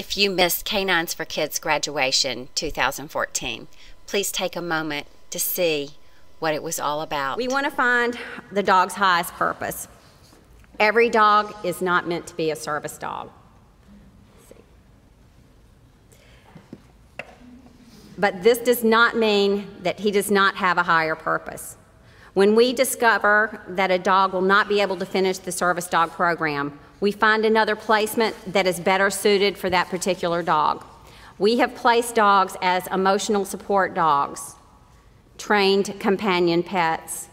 If you missed K-9s for Kids graduation 2014, please take a moment to see what it was all about. We want to find the dog's highest purpose. Every dog is not meant to be a service dog. But this does not mean that he does not have a higher purpose. When we discover that a dog will not be able to finish the service dog program, we find another placement that is better suited for that particular dog. We have placed dogs as emotional support dogs, trained companion pets,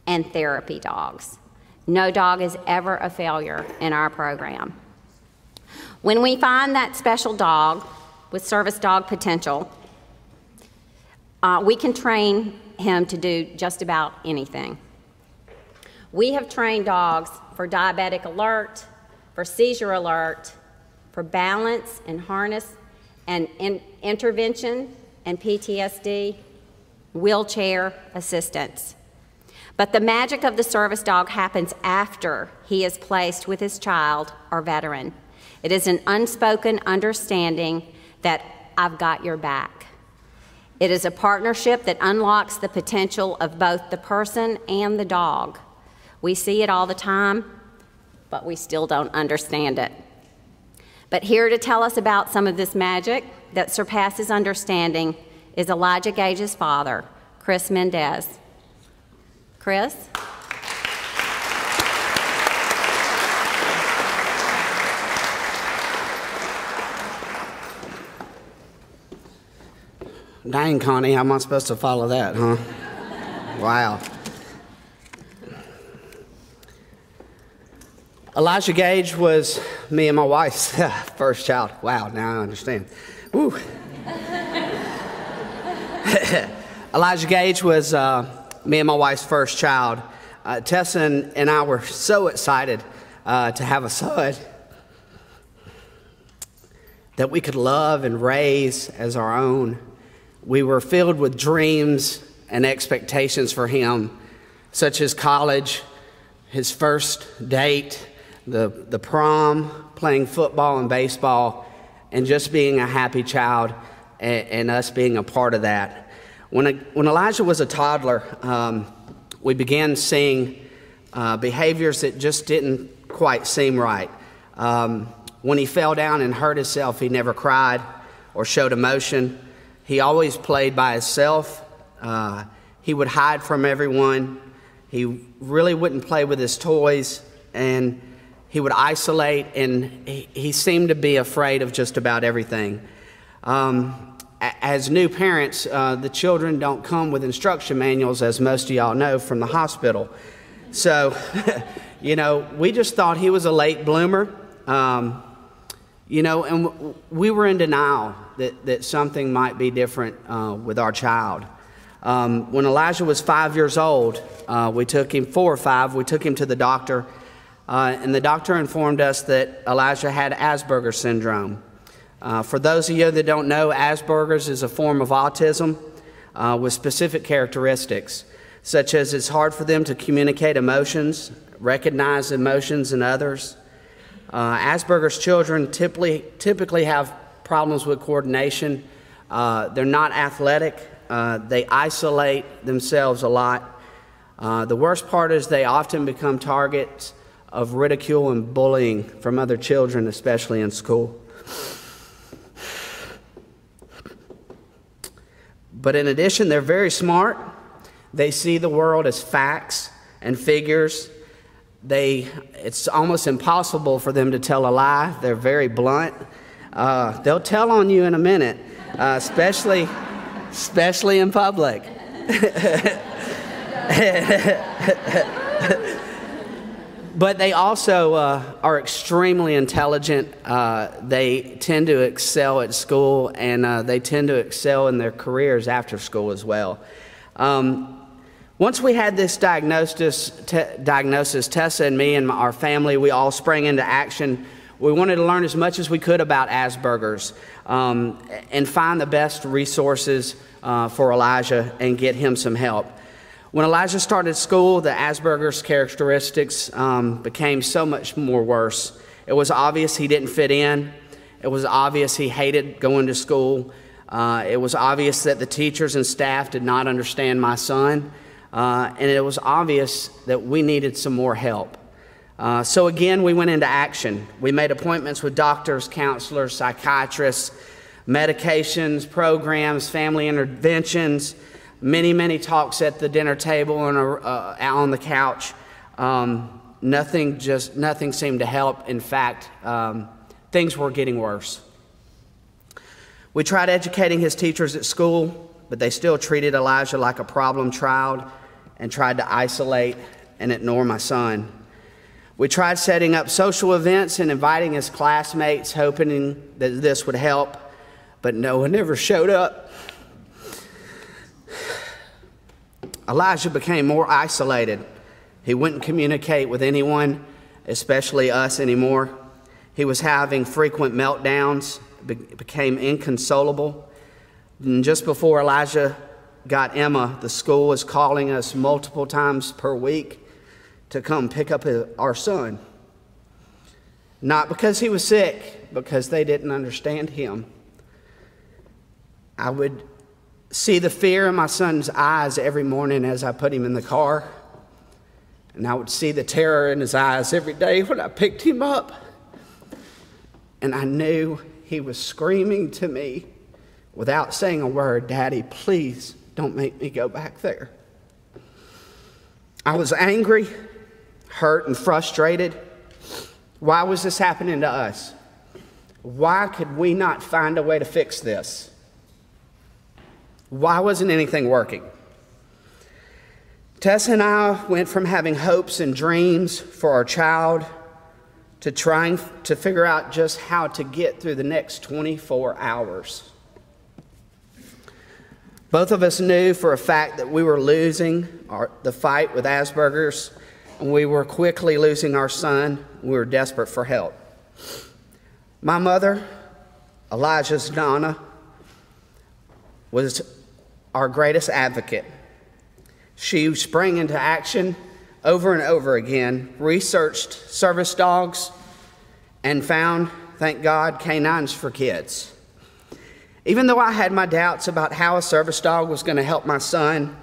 and therapy dogs. No dog is ever a failure in our program. When we find that special dog with service dog potential, we can train him to do just about anything. We have trained dogs for diabetic alert, for seizure alert, for balance and harness and intervention and PTSD, wheelchair assistance. But the magic of the service dog happens after he is placed with his child or veteran. It is an unspoken understanding that I've got your back. It is a partnership that unlocks the potential of both the person and the dog. We see it all the time, but we still don't understand it. But here to tell us about some of this magic that surpasses understanding is Elijah Gaige's father, Chris Mendez. Chris? Dang, Connie, how am I supposed to follow that, huh? Wow. Elijah Gaige was me and my wife's first child. Wow, now I understand. Woo. Elijah Gaige was me and my wife's first child. Tessa and I were so excited to have a son that we could love and raise as our own. We were filled with dreams and expectations for him, such as college, his first date, the prom, playing football and baseball, and just being a happy child and us being a part of that. When Elijah was a toddler, we began seeing behaviors that just didn't quite seem right. When he fell down and hurt himself, he never cried or showed emotion. He always played by himself. He would hide from everyone. He really wouldn't play with his toys, and he would isolate, and he seemed to be afraid of just about everything. As new parents, the children don't come with instruction manuals, as most of y'all know from the hospital. So, you know, we just thought he was a late bloomer. You know, and we were in denial that something might be different with our child. When Elijah was 5 years old, we took him, 4 or 5, we took him to the doctor, and the doctor informed us that Elijah had Asperger Syndrome. For those of you that don't know, Asperger's is a form of autism with specific characteristics, such as it's hard for them to communicate emotions, recognize emotions in others. Asperger's children typically have problems with coordination. They're not athletic. They isolate themselves a lot. The worst part is they often become targets of ridicule and bullying from other children, especially in school. But in addition, they're very smart. They see the world as facts and figures. It's almost impossible for them to tell a lie. They're very blunt. They'll tell on you in a minute, especially in public. But they also are extremely intelligent. They tend to excel at school, and they tend to excel in their careers after school as well. Once we had this diagnosis, Tessa and me and our family, we all sprang into action. We wanted to learn as much as we could about Asperger's and find the best resources for Elijah and get him some help. When Elijah started school, the Asperger's characteristics became so much more worse. It was obvious he didn't fit in. It was obvious he hated going to school. It was obvious that the teachers and staff did not understand my son. And it was obvious that we needed some more help. So again, we went into action. We made appointments with doctors, counselors, psychiatrists, medications, programs, family interventions, many talks at the dinner table and on the couch. Nothing seemed to help. In fact, things were getting worse. We tried educating his teachers at school, but they still treated Elijah like a problem child and tried to isolate and ignore my son. We tried setting up social events and inviting his classmates, hoping that this would help, but no one ever showed up. Elijah became more isolated. He wouldn't communicate with anyone, especially us, anymore. He was having frequent meltdowns, became inconsolable. And just before Elijah got Emma, the school was calling us multiple times per week to come pick up our son. Not because he was sick, because they didn't understand him. I would see the fear in my son's eyes every morning as I put him in the car. And I would see the terror in his eyes every day when I picked him up. And I knew he was screaming to me without saying a word, "Daddy, please don't make me go back there." I was angry, hurt, and frustrated. Why was this happening to us? Why could we not find a way to fix this? Why wasn't anything working? Tessa and I went from having hopes and dreams for our child to trying to figure out just how to get through the next 24 hours. Both of us knew for a fact that we were losing the fight with Asperger's, and we were quickly losing our son. We were desperate for help. My mother, Elijah's Donna, was our greatest advocate. She sprang into action over and over again, researched service dogs, and found, thank God, K-9s for kids. Even though I had my doubts about how a service dog was going to help my son,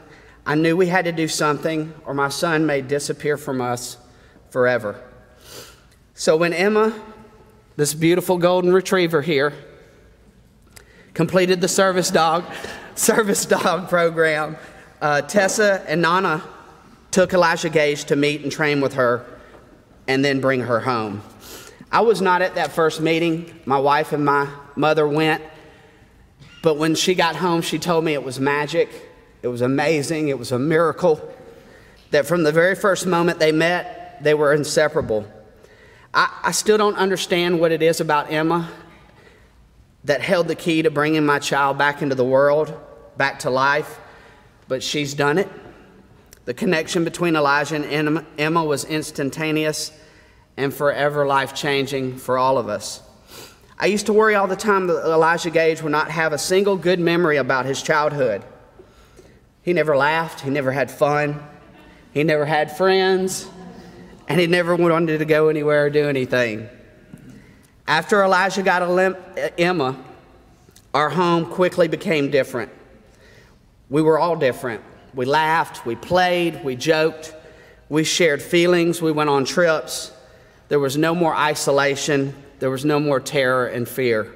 I knew we had to do something or my son may disappear from us forever. So when Emma, this beautiful golden retriever here, completed the service dog program, Tessa and Nana took Elijah Gaige to meet and train with her and then bring her home. I was not at that first meeting. My wife and my mother went, but when she got home, she told me it was magic. It was amazing. It was a miracle that from the very first moment they met, they were inseparable. I still don't understand what it is about Emma that held the key to bringing my child back into the world, back to life, but she's done it. The connection between Elijah and Emma was instantaneous and forever life-changing for all of us. I used to worry all the time that Elijah Gaige would not have a single good memory about his childhood. He never laughed, he never had fun, he never had friends, and he never wanted to go anywhere or do anything. After Elijah got Emma, our home quickly became different. We were all different. We laughed, we played, we joked, we shared feelings, we went on trips. There was no more isolation. There was no more terror and fear.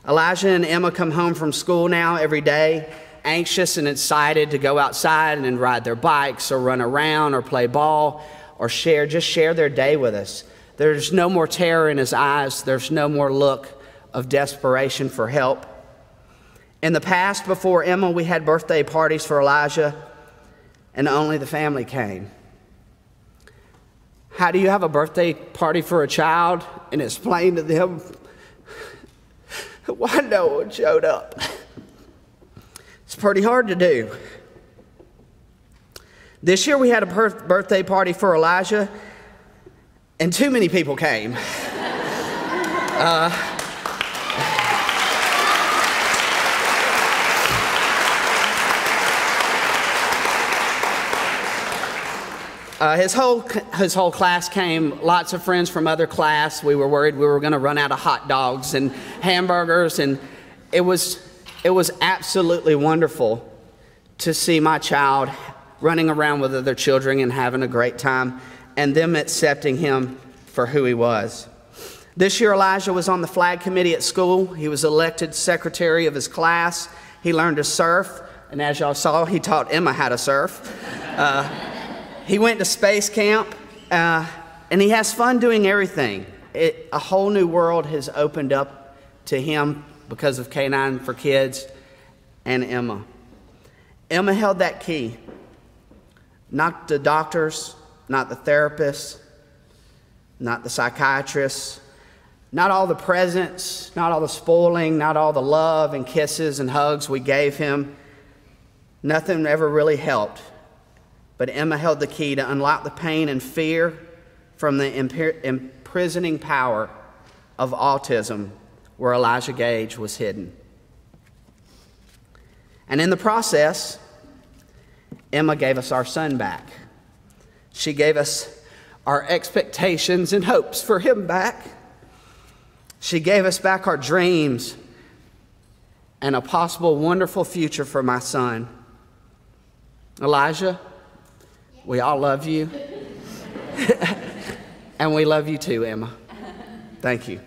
Elijah and Emma come home from school now every day, anxious and excited to go outside and ride their bikes or run around or play ball or just share their day with us. There's no more terror in his eyes. There's no more look of desperation for help. In the past, before Emma, we had birthday parties for Elijah, and only the family came. How do you have a birthday party for a child and explain to them why no one showed up? It's pretty hard to do. This year we had a birthday party for Elijah, and too many people came. His whole class came, lots of friends from other class. We were worried we were going to run out of hot dogs and hamburgers, and it was absolutely wonderful to see my child running around with other children and having a great time, and them accepting him for who he was. This year, Elijah was on the flag committee at school. He was elected secretary of his class. He learned to surf, and as y'all saw, he taught Emma how to surf. He went to space camp, and he has fun doing everything. A whole new world has opened up to him because of K-9 for Kids and Emma. Emma held that key. Not the doctors, not the therapists, not the psychiatrists, not all the presents, not all the spoiling, not all the love and kisses and hugs we gave him. Nothing ever really helped. But Emma held the key to unlock the pain and fear from the imprisoning power of autism where Elijah Gaige was hidden. And in the process, Emma gave us our son back. She gave us our expectations and hopes for him back. She gave us back our dreams and a possible wonderful future for my son. Elijah, we all love you. And we love you too, Emma. Thank you.